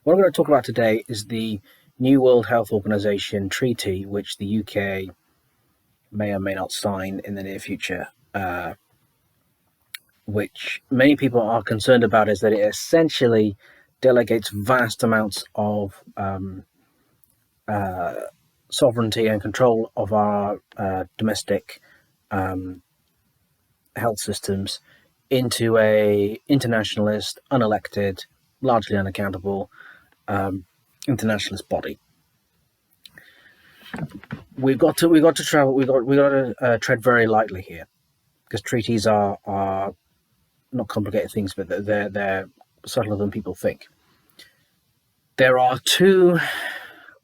What I'm going to talk about today is the New World Health Organization Treaty, which the UK may or may not sign in the near future, which many people are concerned about, is that it essentially delegates vast amounts of sovereignty and control of our domestic health systems into a internationalist, unelected, largely unaccountable internationalist body. We've got to tread very lightly here, because treaties are not complicated things, but they're subtler than people think. There are two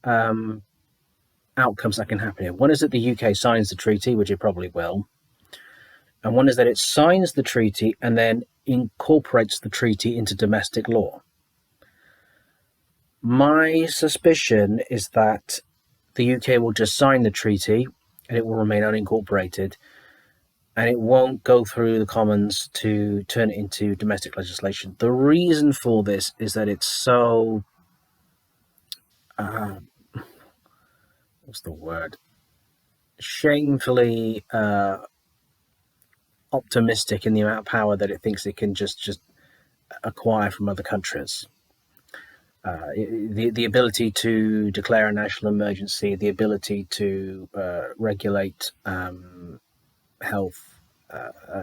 outcomes that can happen here. One is that the UK signs the treaty, which it probably will, and one is that it signs the treaty and then incorporates the treaty into domestic law. My suspicion is that the UK will just sign the treaty and it will remain unincorporated, and it won't go through the Commons to turn it into domestic legislation. The reason for this is that it's so what's the word? Shamefully optimistic in the amount of power that it thinks it can just acquire from other countries. The ability to declare a national emergency, the ability to regulate health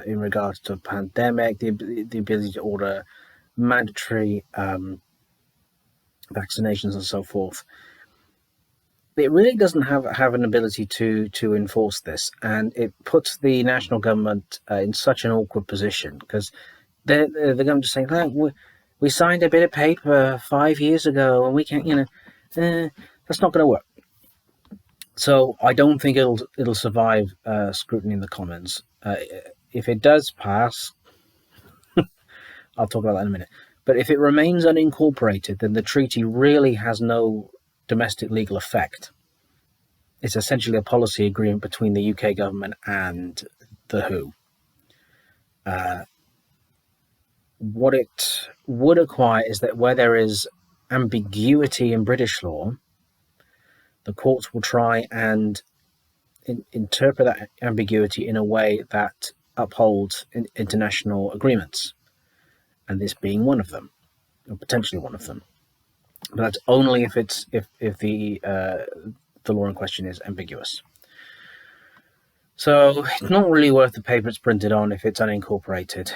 in regards to a pandemic, the ability to order mandatory vaccinations and so forth. It really doesn't have an ability to enforce this, and it puts the national government in such an awkward position, because the government is saying, "Look, we signed a bit of paper 5 years ago, and we can't, that's not going to work." So I don't think it'll survive scrutiny in the Commons. If it does pass, I'll talk about that in a minute. But if it remains unincorporated, then the treaty really has no domestic legal effect. It's essentially a policy agreement between the UK government and the WHO. What it would acquire is that where there is ambiguity in British law, the courts will try and interpret that ambiguity in a way that upholds international agreements, and this being one of them, or potentially one of them. But that's only if the law in question is ambiguous. So it's not really worth the paper it's printed on if it's unincorporated.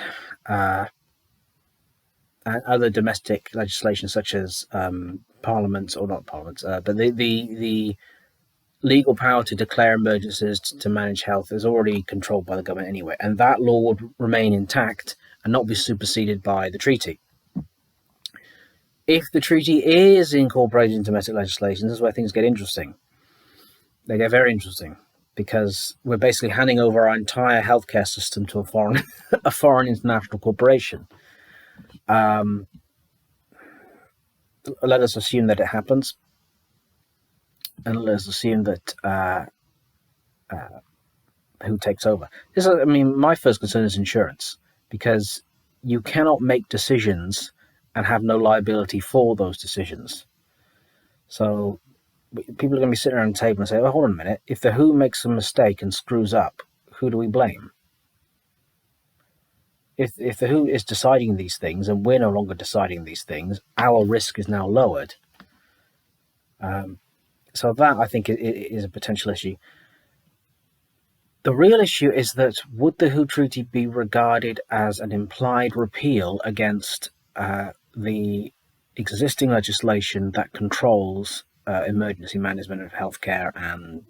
And other domestic legislation, such as parliaments, or not parliaments, but the legal power to declare emergencies to manage health is already controlled by the government anyway, and that law would remain intact and not be superseded by the treaty. If the treaty is incorporated into domestic legislation, this is where things get interesting. They get very interesting, because we're basically handing over our entire healthcare system to a foreign international corporation. Let us assume that it happens, and let us assume that who takes over. My first concern is insurance, because you cannot make decisions and have no liability for those decisions. So people are going to be sitting around the table and say, "Oh, hold on a minute, if the WHO makes a mistake and screws up, who do we blame?" If the WHO is deciding these things and we're no longer deciding these things, our risk is now lowered. So that, I think, is a potential issue. The real issue is that would the WHO Treaty be regarded as an implied repeal against the existing legislation that controls emergency management of healthcare and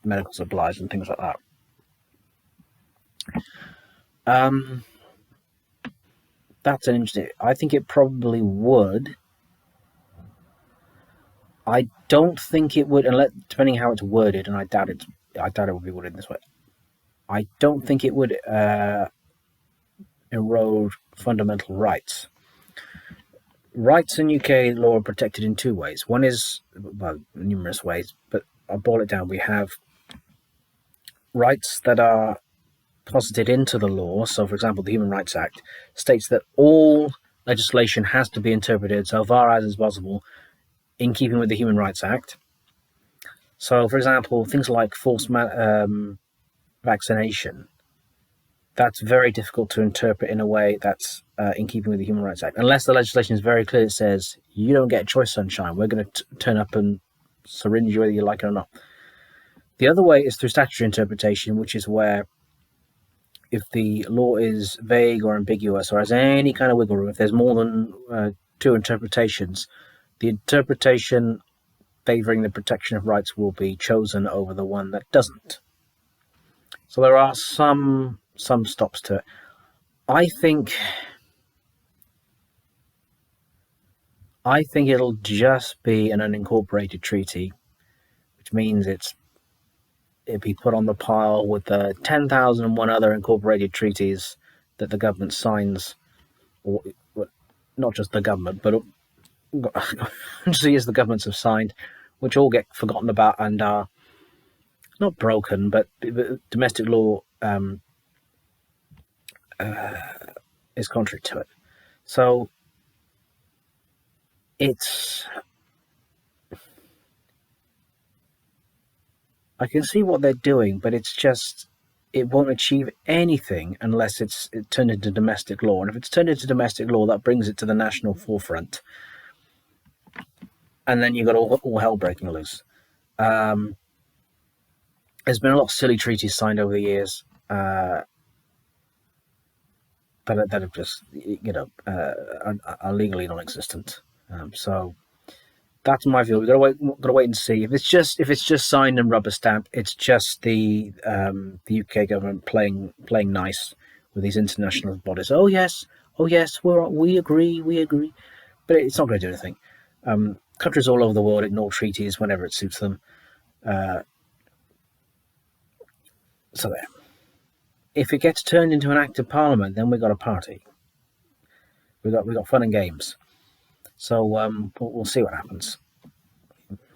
medical supplies and things like that? That's an interesting. I think it probably would. I don't think it would, unless, depending how it's worded, and I doubt it would be worded this way. I don't think it would erode fundamental rights. Rights in UK law are protected in two ways. One is, well, numerous ways, but I'll boil it down. We have rights that are posited into the law. So, for example, the Human Rights Act states that all legislation has to be interpreted so far as is possible in keeping with the Human Rights Act. So, for example, things like forced vaccination, that's very difficult to interpret in a way that's in keeping with the Human Rights Act. Unless the legislation is very clear, it says, you don't get a choice, sunshine. We're going to turn up and syringe you whether you like it or not. The other way is through statutory interpretation, which is where if the law is vague or ambiguous or has any kind of wiggle room, if there's more than two interpretations, the interpretation favouring the protection of rights will be chosen over the one that doesn't. So there are some stops to it. I think it'll just be an unincorporated treaty, which means it'd be put on the pile with the 10,001 other incorporated treaties that the government signs, or not just the government, but the governments have signed, which all get forgotten about and are not broken, but domestic law is contrary to it. So I can see what they're doing, but it's just, it won't achieve anything unless it's turned into domestic law. And if it's turned into domestic law, that brings it to the national forefront. And then you've got all hell breaking loose. There's been a lot of silly treaties signed over the years that have just, are legally non-existent. So that's my view. We've got to wait and see. If it's just signed and rubber stamped, it's just the UK government playing nice with these international bodies. Oh yes, we agree, but it's not going to do anything. Countries all over the world ignore treaties whenever it suits them. So there. If it gets turned into an act of parliament, then we've got a party. We've got fun and games. So we'll see what happens.